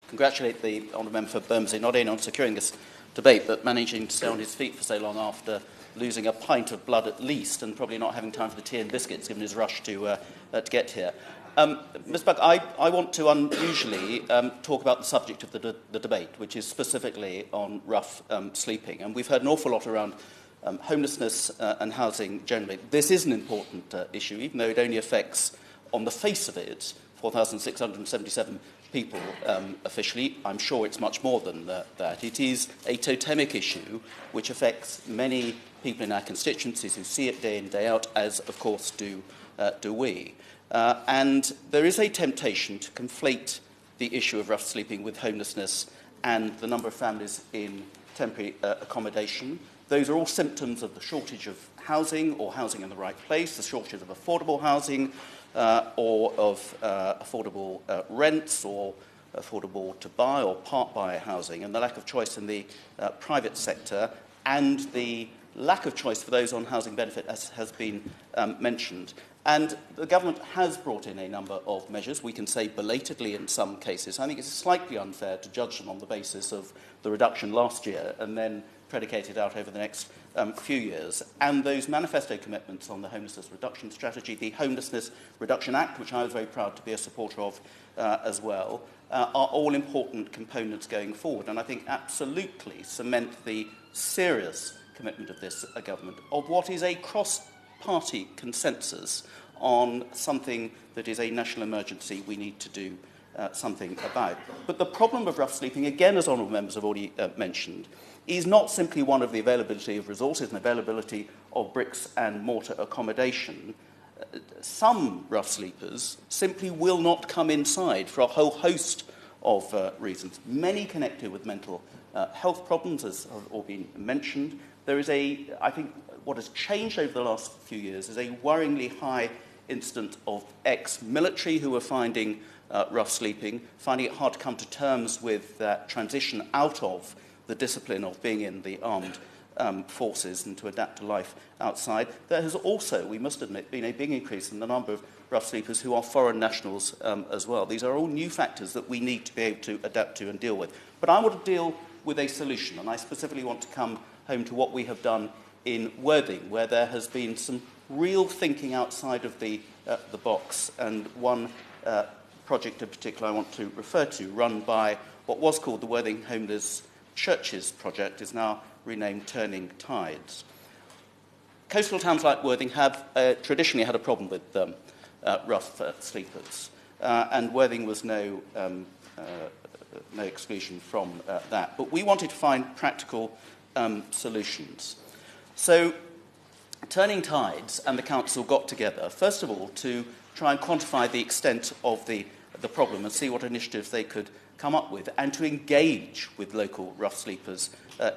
congratulate the Honourable Member for Bermondsey not only on securing this debate, but managing to stay on his feet for so long after losing a pint of blood at least, and probably not having time for the tea and biscuits given his rush to get here. Mr. Buck, I want to unusually talk about the subject of the debate, which is specifically on rough sleeping. And we've heard an awful lot around homelessness and housing generally. This is an important issue, even though it only affects, on the face of it, 4,677 people officially. I'm sure it's much more than that. It is a totemic issue which affects many people in our constituencies who see it day in, day out, as, of course, do we. And there is a temptation to conflate the issue of rough sleeping with homelessness and the number of families in temporary accommodation. Those are all symptoms of the shortage of housing, or housing in the right place, the shortage of affordable housing, or of affordable rents, or affordable to buy or part-buy housing, and the lack of choice in the private sector, and the lack of choice for those on housing benefit, as has been mentioned. And the government has brought in a number of measures, we can say belatedly in some cases. I think it's slightly unfair to judge them on the basis of the reduction last year and then predicate it out over the next few years. And those manifesto commitments on the homelessness reduction strategy, the Homelessness Reduction Act, which I was very proud to be a supporter of as well, are all important components going forward. And I think absolutely cement the serious commitment of this government of what is a cross-party consensus on something that is a national emergency we need to do something about. But the problem of rough sleeping, again, as honourable members have already mentioned, is not simply one of the availability of resources and availability of bricks and mortar accommodation. Some rough sleepers simply will not come inside for a whole host of reasons, many connected with mental health problems, as have all been mentioned. There is I think what has changed over the last few years is a worryingly high incidence of ex-military who are finding rough sleeping, finding it hard to come to terms with that transition out of the discipline of being in the armed forces and to adapt to life outside. There has also, we must admit, been a big increase in the number of rough sleepers who are foreign nationals as well. These are all new factors that we need to be able to adapt to and deal with. But I want to deal with a solution, and I specifically want to come home to what we have done in Worthing, where there has been some real thinking outside of the box, and one project in particular I want to refer to, run by what was called the Worthing Homeless Churches Project, is now renamed Turning Tides. Coastal towns like Worthing have traditionally had a problem with rough sleepers, and Worthing was no exclusion from that. But we wanted to find practical solutions. So Turning Tides and the council got together, first of all, to try and quantify the extent of the problem and see what initiatives they could come up with, and to engage with local rough sleepers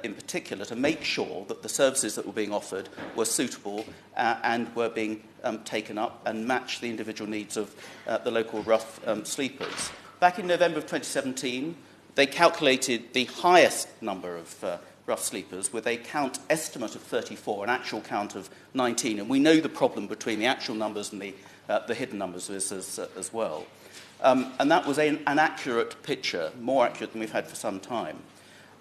in particular to make sure that the services that were being offered were suitable and were being taken up and matched the individual needs of the local rough sleepers. Back in November of 2017, they calculated the highest number of rough sleepers with a count estimate of 34, an actual count of 19. And we know the problem between the actual numbers and the hidden numbers as well. And that was an accurate picture, more accurate than we've had for some time.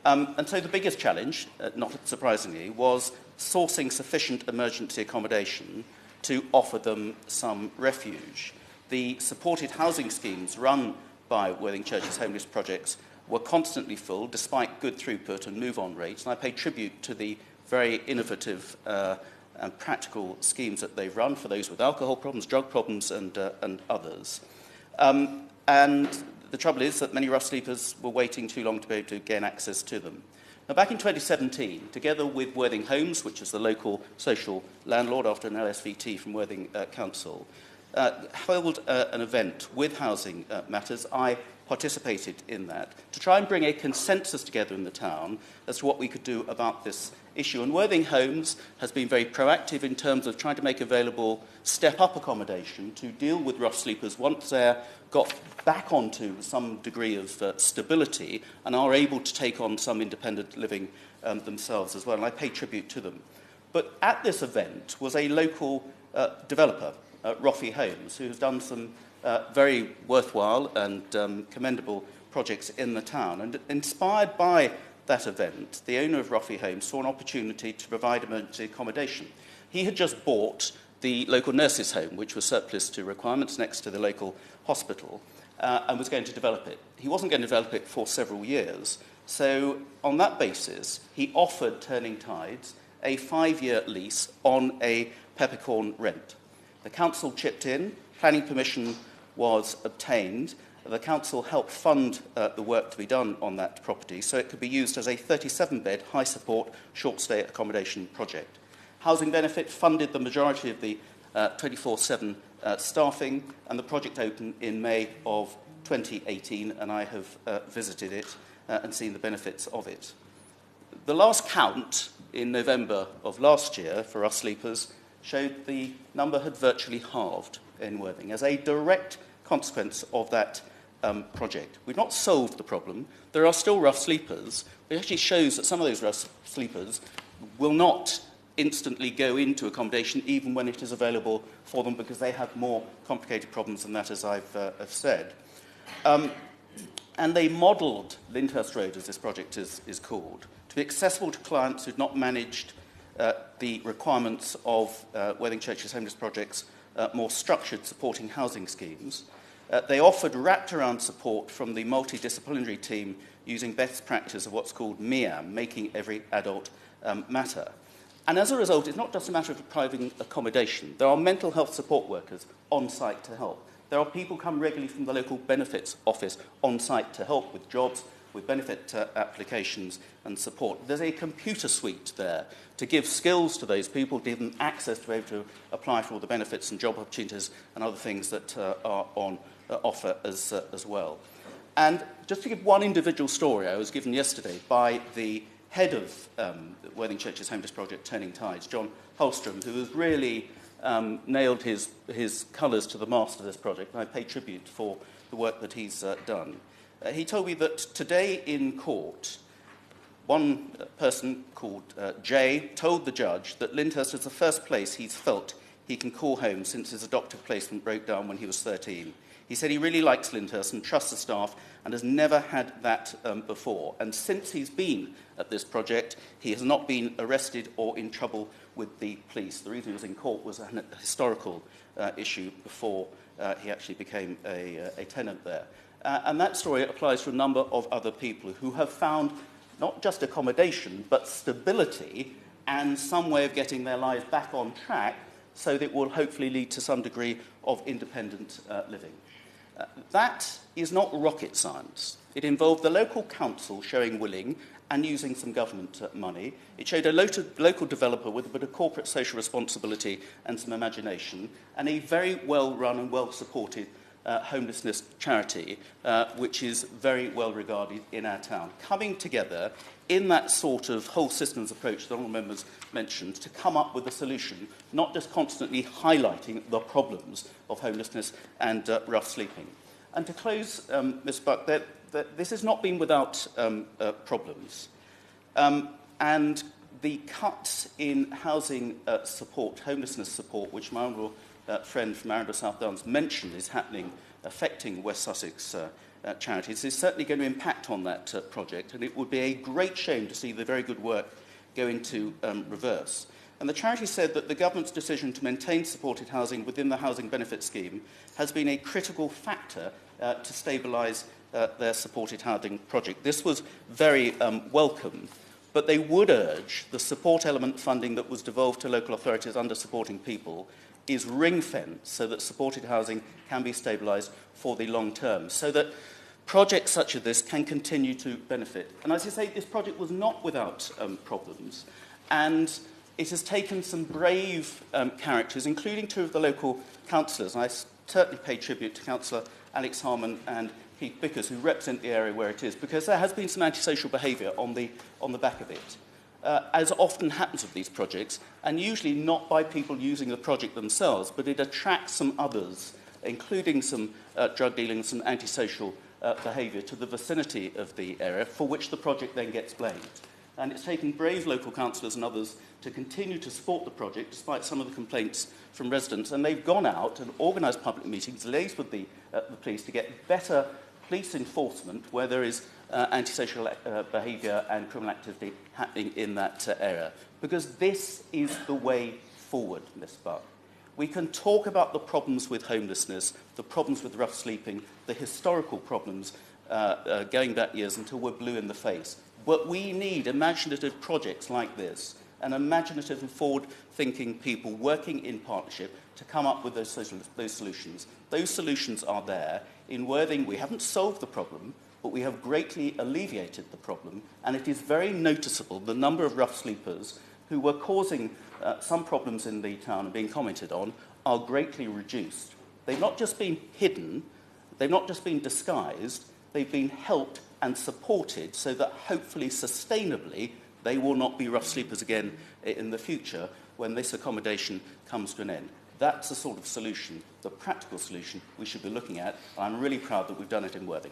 And so the biggest challenge, not surprisingly, was sourcing sufficient emergency accommodation to offer them some refuge. The supported housing schemes run by Worthing Churches Homeless Projects were constantly full, despite good throughput and move-on rates. And I pay tribute to the very innovative and practical schemes that they've run for those with alcohol problems, drug problems, and others. And the trouble is that many rough sleepers were waiting too long to be able to gain access to them. Now, back in 2017, together with Worthing Homes, which is the local social landlord after an LSVT from Worthing Council, held an event with Housing Matters. I participated in that to try and bring a consensus together in the town as to what we could do about this issue. And Worthing Homes has been very proactive in terms of trying to make available step-up accommodation to deal with rough sleepers once they're got back onto some degree of stability and are able to take on some independent living themselves as well. And I pay tribute to them. But at this event was a local developer, Roffey Homes, who has done some very worthwhile and commendable projects in the town. And inspired by that event, the owner of Roffey Homes saw an opportunity to provide emergency accommodation. He had just bought the local nurses' home, which was surplus to requirements next to the local hospital, and was going to develop it. He wasn't going to develop it for several years, so on that basis, he offered Turning Tides a 5-year lease on a peppercorn rent. The council chipped in, planning permission was obtained. The council helped fund the work to be done on that property so it could be used as a 37-bed high-support short-stay accommodation project. Housing Benefit funded the majority of the 24/7 staffing, and the project opened in May of 2018, and I have visited it and seen the benefits of it. The last count in November of last year for us sleepers showed the number had virtually halved in Worthing as a direct consequence of that project. We've not solved the problem. There are still rough sleepers. It actually shows that some of those rough sleepers will not instantly go into accommodation even when it is available for them because they have more complicated problems than that, as I've said. And they modelled Lyndhurst Road, as this project is called, to be accessible to clients who've not managed the requirements of Worthing Church's homeless projects, more structured supporting housing schemes. They offered wrapped-around support from the multidisciplinary team using best practice of what's called MEAM, Making Every Adult Matter. And as a result, it's not just a matter of providing accommodation. There are mental health support workers on site to help. There are people come regularly from the local benefits office on site to help with jobs, with benefit applications and support. There's a computer suite there to give skills to those people, give them access to be able to apply for all the benefits and job opportunities and other things that are on offer as well. And just to give one individual story, I was given yesterday by the head of Worthing Church's Homeless Project, Turning Tides, John Holstrom, who has really nailed his colours to the mast of this project, and I pay tribute for the work that he's done. He told me that today in court, one person called Jay told the judge that Lyndhurst is the first place he's felt he can call home since his adoptive placement broke down when he was 13. He said he really likes Lyndhurst and trusts the staff and has never had that before. And since he's been at this project, he has not been arrested or in trouble with the police. The reason he was in court was a historical issue before he actually became a tenant there. And that story applies to a number of other people who have found not just accommodation, but stability and some way of getting their lives back on track so that it will hopefully lead to some degree of independent living. That is not rocket science. It involved the local council showing willing and using some government money. It showed a local developer with a bit of corporate social responsibility and some imagination, and a very well-run and well-supported homelessness charity, which is very well regarded in our town, coming together in that sort of whole systems approach that all members mentioned to come up with a solution, not just constantly highlighting the problems of homelessness and rough sleeping. And to close, Ms. Buck, this has not been without problems. And the cuts in housing support, homelessness support, which my honourable friend from Arundel South Downs mentioned is happening, affecting West Sussex charities, is certainly going to impact on that project, and it would be a great shame to see the very good work go into reverse. And the charity said that the government's decision to maintain supported housing within the housing benefit scheme has been a critical factor to stabilise their supported housing project. This was very welcome, but they would urge the support element funding that was devolved to local authorities under supporting people is ring-fenced so that supported housing can be stabilised for the long term, so that projects such as this can continue to benefit. And as I say, this project was not without problems, and it has taken some brave characters, including two of the local councillors. I certainly pay tribute to Councillor Alex Harmon and Keith Bickers, who represent the area where it is, because there has been some antisocial behaviour on the back of it. As often happens with these projects, and usually not by people using the project themselves, but it attracts some others, including some drug dealing and some antisocial behaviour to the vicinity of the area, for which the project then gets blamed. And it's taken brave local councillors and others to continue to support the project, despite some of the complaints from residents, and they've gone out and organised public meetings, liaised with the police to get better police enforcement where there is antisocial behaviour and criminal activity happening in that area. Because this is the way forward, Ms. Buck. We can talk about the problems with homelessness, the problems with rough sleeping, the historical problems going back years until we're blue in the face. But we need imaginative projects like this and imaginative and forward-thinking people working in partnership to come up with those solutions. Those solutions are there. In Worthing, we haven't solved the problem, but we have greatly alleviated the problem, and it is very noticeable the number of rough sleepers who were causing some problems in the town and being commented on are greatly reduced. They've not just been hidden, they've not just been disguised, they've been helped and supported so that hopefully sustainably they will not be rough sleepers again in the future when this accommodation comes to an end. That's the sort of solution, the practical solution we should be looking at. I'm really proud that we've done it in Worthing.